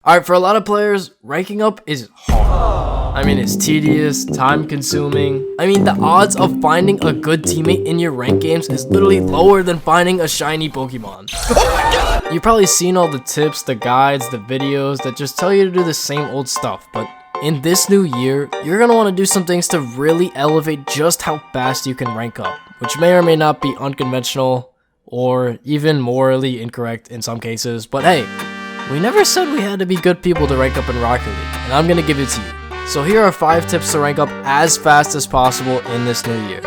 Alright, for a lot of players, ranking up is hard. I mean, it's tedious, time consuming. I mean, the odds of finding a good teammate in your ranked games is literally lower than finding a shiny Pokemon. You've probably seen all the tips, the guides, the videos that just tell you to do the same old stuff, but in this new year, you're gonna want to do some things to really elevate just how fast you can rank up, which may or may not be unconventional or even morally incorrect in some cases, but hey, we never said we had to be good people to rank up in Rocket League, and I'm gonna give it to you. So here are 5 tips to rank up as fast as possible in this new year.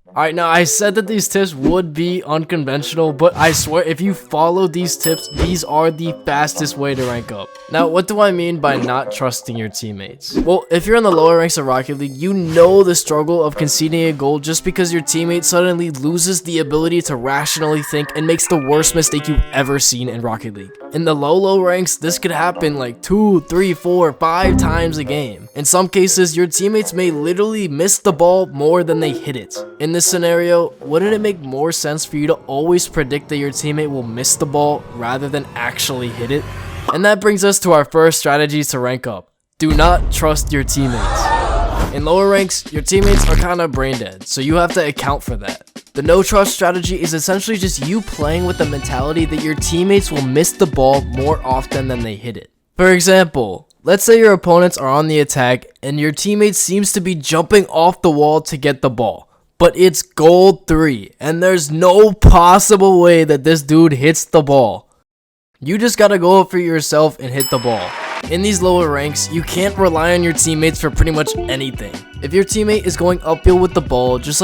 Alright, now I said that these tips would be unconventional, but I swear if you follow these tips, these are the fastest way to rank up. Now, what do I mean by not trusting your teammates? Well, if you're in the lower ranks of Rocket League, you know the struggle of conceding a goal just because your teammate suddenly loses the ability to rationally think and makes the worst mistake you've ever seen in Rocket League. In the low ranks, this could happen like 2, 3, 4, 5 times a game. In some cases, your teammates may literally miss the ball more than they hit it. In this scenario, wouldn't it make more sense for you to always predict that your teammate will miss the ball rather than actually hit it? And that brings us to our first strategy to rank up. Do not trust your teammates. In lower ranks, your teammates are kind of brain dead, so you have to account for that. The no trust strategy is essentially just you playing with the mentality that your teammates will miss the ball more often than they hit it. For example, let's say your opponents are on the attack and your teammate seems to be jumping off the wall to get the ball, but it's gold 3 and there's no possible way that this dude hits the ball. You just gotta go up for yourself and hit the ball. In these lower ranks, you can't rely on your teammates for pretty much anything. If your teammate is going uphill with the ball, just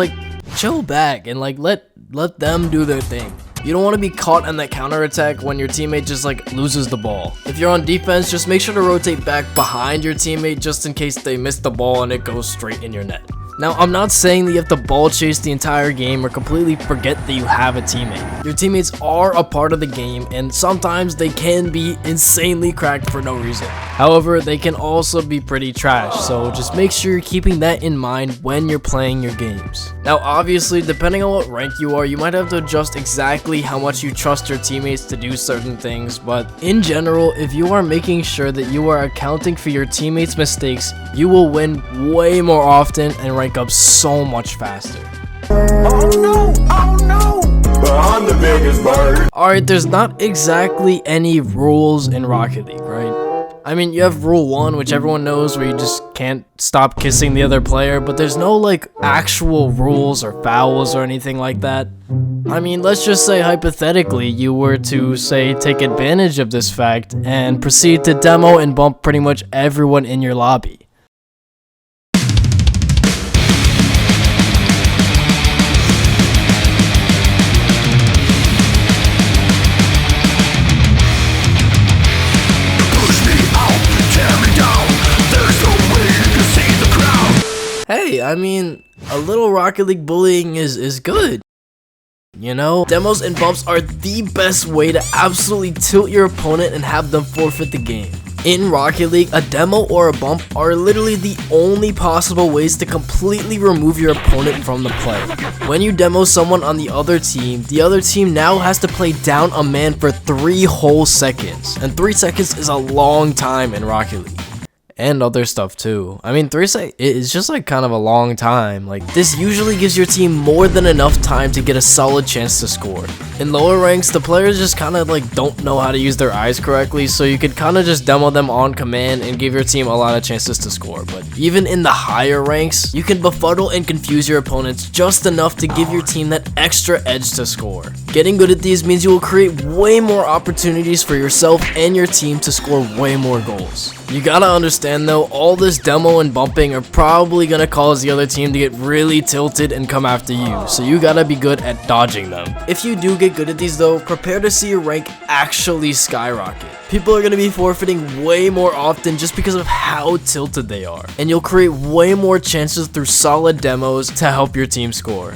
chill back and let them do their thing. You don't want to be caught in that counterattack when your teammate just loses the ball. If you're on defense, just make sure to rotate back behind your teammate just in case they miss the ball and it goes straight in your net. Now, I'm not saying that you have to ball chase the entire game or completely forget that you have a teammate. Your teammates are a part of the game, and sometimes they can be insanely cracked for no reason. However, they can also be pretty trash, so just make sure you're keeping that in mind when you're playing your games. Now, obviously, depending on what rank you are, you might have to adjust exactly how much you trust your teammates to do certain things, but in general, if you are making sure that you are accounting for your teammates' mistakes, you will win way more often and rank up so much faster. Oh no! I'm the biggest bird. Alright, there's not exactly any rules in Rocket League, right? I mean, you have rule 1, which everyone knows, where you just can't stop kissing the other player, but there's no actual rules or fouls or anything like that. I mean, let's just say hypothetically you were to take advantage of this fact and proceed to demo and bump pretty much everyone in your lobby. Hey, I mean, a little Rocket League bullying is good. You know, demos and bumps are the best way to absolutely tilt your opponent and have them forfeit the game. In Rocket League, a demo or a bump are literally the only possible ways to completely remove your opponent from the play. When you demo someone on the other team now has to play down a man for 3 whole seconds. And 3 seconds is a long time in Rocket League. And other stuff too. I mean, 3 seconds is just kind of a long time. This usually gives your team more than enough time to get a solid chance to score. In lower ranks, the players just kind of don't know how to use their eyes correctly, so you could kind of just demo them on command and give your team a lot of chances to score. But even in the higher ranks, you can befuddle and confuse your opponents just enough to give your team that extra edge to score. Getting good at these means you will create way more opportunities for yourself and your team to score way more goals. You gotta understand though, all this demo and bumping are probably gonna cause the other team to get really tilted and come after you, so you gotta be good at dodging them. If you do get good at these though, prepare to see your rank actually skyrocket. People are gonna be forfeiting way more often just because of how tilted they are, and you'll create way more chances through solid demos to help your team score.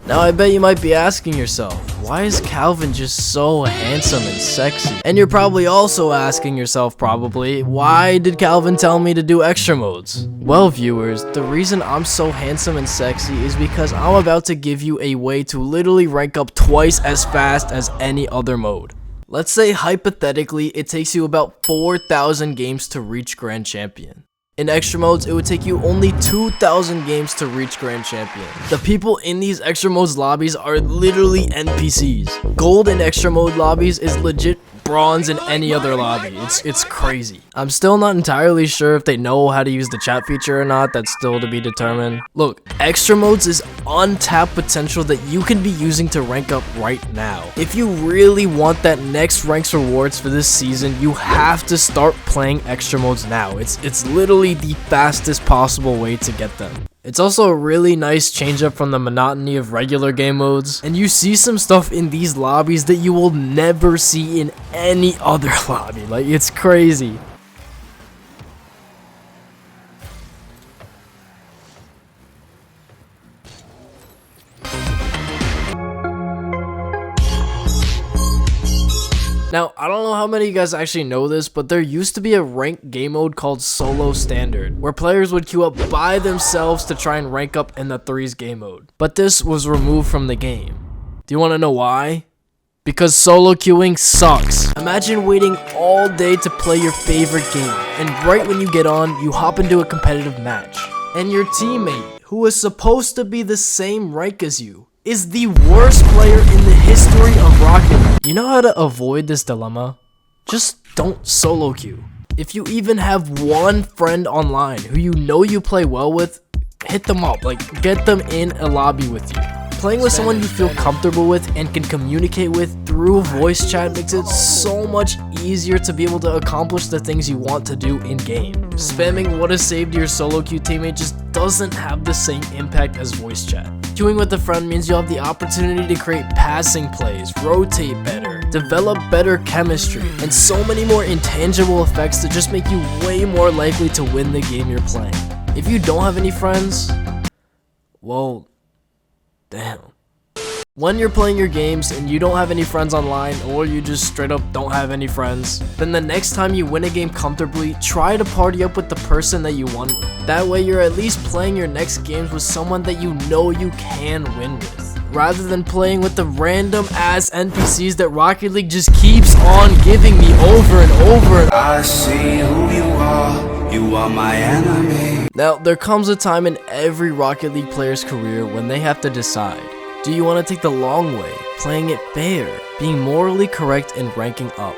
Now I bet you might be asking yourself, why is Calvin just so handsome and sexy? And you're probably also asking yourself why did Calvin tell me to do extra modes? Well, viewers, the reason I'm so handsome and sexy is because I'm about to give you a way to literally rank up twice as fast as any other mode. Let's say hypothetically it takes you about 4,000 games to reach Grand Champion. In extra modes, it would take you only 2,000 games to reach Grand Champion. The people in these extra modes lobbies are literally NPCs. Gold in extra mode lobbies is legit bronze in any other lobby. It's crazy. I'm still not entirely sure if they know how to use the chat feature or not. That's still to be determined. Look, extra modes is untapped potential that you can be using to rank up right now. If you really want that next ranks rewards for this season, you have to start playing extra modes now. It's literally the fastest possible way to get them. It's also a really nice change up from the monotony of regular game modes, and you see some stuff in these lobbies that you will never see in any other lobby. Like, it's crazy. Now, I don't know how many of you guys actually know this, but there used to be a ranked game mode called Solo Standard, where players would queue up by themselves to try and rank up in the 3's game mode. But this was removed from the game. Do you want to know why? Because solo queuing sucks. Imagine waiting all day to play your favorite game, and right when you get on, you hop into a competitive match. And your teammate, who is supposed to be the same rank as you, is the worst player in the history of Rocket League. You know how to avoid this dilemma? Just don't solo queue. If you even have one friend online who you know you play well with, hit them up, like get them in a lobby with you. Playing with someone you feel comfortable with and can communicate with through voice chat makes it so much easier to be able to accomplish the things you want to do in game. Spamming what is saved to your solo queue teammate just doesn't have the same impact as voice chat. Queuing with a friend means you'll have the opportunity to create passing plays, rotate better, develop better chemistry, and so many more intangible effects that just make you way more likely to win the game you're playing. If you don't have any friends, well, damn. When you're playing your games and you don't have any friends online, or you just straight up don't have any friends, then the next time you win a game comfortably, try to party up with the person that you won with. That way you're at least playing your next games with someone that you know you can win with, rather than playing with the random ass NPCs that Rocket League just keeps on giving me over and over and I see who you are my enemy. Now, there comes a time in every Rocket League player's career when they have to decide. Do you want to take the long way, playing it fair, being morally correct and ranking up?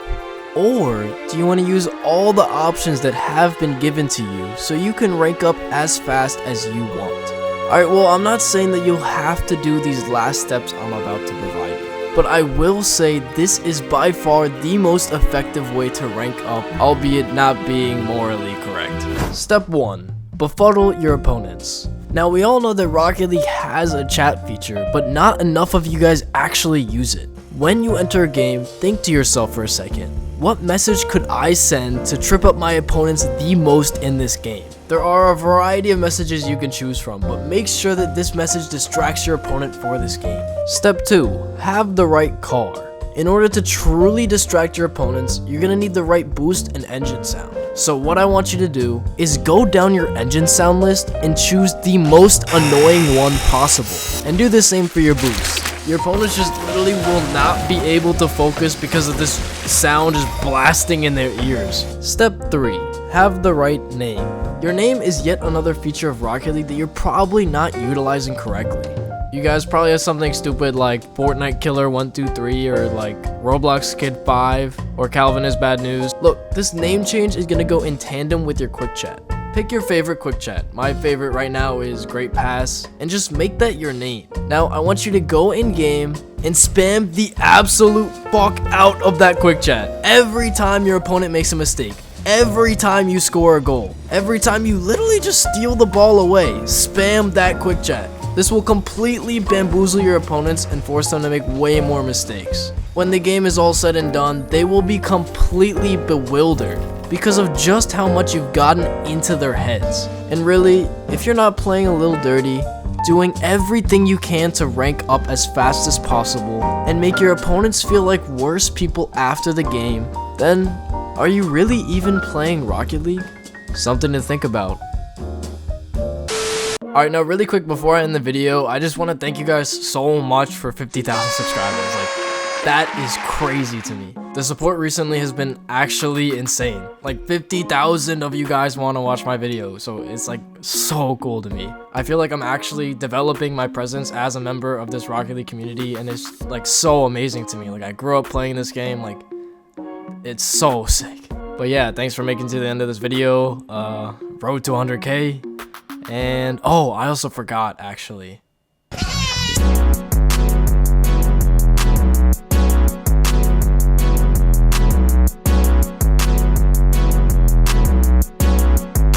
Or do you want to use all the options that have been given to you so you can rank up as fast as you want? Alright, well, I'm not saying that you'll have to do these last steps I'm about to provide you, but I will say this is by far the most effective way to rank up, albeit not being morally correct. Step 1. Befuddle your opponents. Now, we all know that Rocket League has a chat feature, but not enough of you guys actually use it. When you enter a game, think to yourself for a second, what message could I send to trip up my opponents the most in this game? There are a variety of messages you can choose from, but make sure that this message distracts your opponent for this game. Step 2. Have the right car. In order to truly distract your opponents, you're gonna need the right boost and engine sound. So what I want you to do is go down your engine sound list and choose the most annoying one possible. And do the same for your boost. Your opponents just literally will not be able to focus because of this sound just blasting in their ears. Step 3. Have the right name. Your name is yet another feature of Rocket League that you're probably not utilizing correctly. You guys probably have something stupid like Fortnite Killer 123 or like Roblox Kid 5 or CalvinIsBadNews. Look, this name change is gonna go in tandem with your quick chat. Pick your favorite quick chat. My favorite right now is Great Pass, and just make that your name. Now, I want you to go in game and spam the absolute fuck out of that quick chat every time your opponent makes a mistake. Every time you score a goal. Every time you literally just steal the ball away. Spam that quick chat. This will completely bamboozle your opponents and force them to make way more mistakes. When the game is all said and done, they will be completely bewildered because of just how much you've gotten into their heads. And really, if you're not playing a little dirty, doing everything you can to rank up as fast as possible, and make your opponents feel like worse people after the game, then are you really even playing Rocket League? Something to think about. Alright, now really quick before I end the video, I just want to thank you guys so much for 50,000 subscribers. Like, that is crazy to me. The support recently has been actually insane. Like 50,000 of you guys want to watch my video, so it's like so cool to me. I feel like I'm actually developing my presence as a member of this Rocket League community, and it's like so amazing to me. Like, I grew up playing this game, like it's so sick. But yeah, thanks for making it to the end of this video. Road to 100K. And oh, I also forgot actually.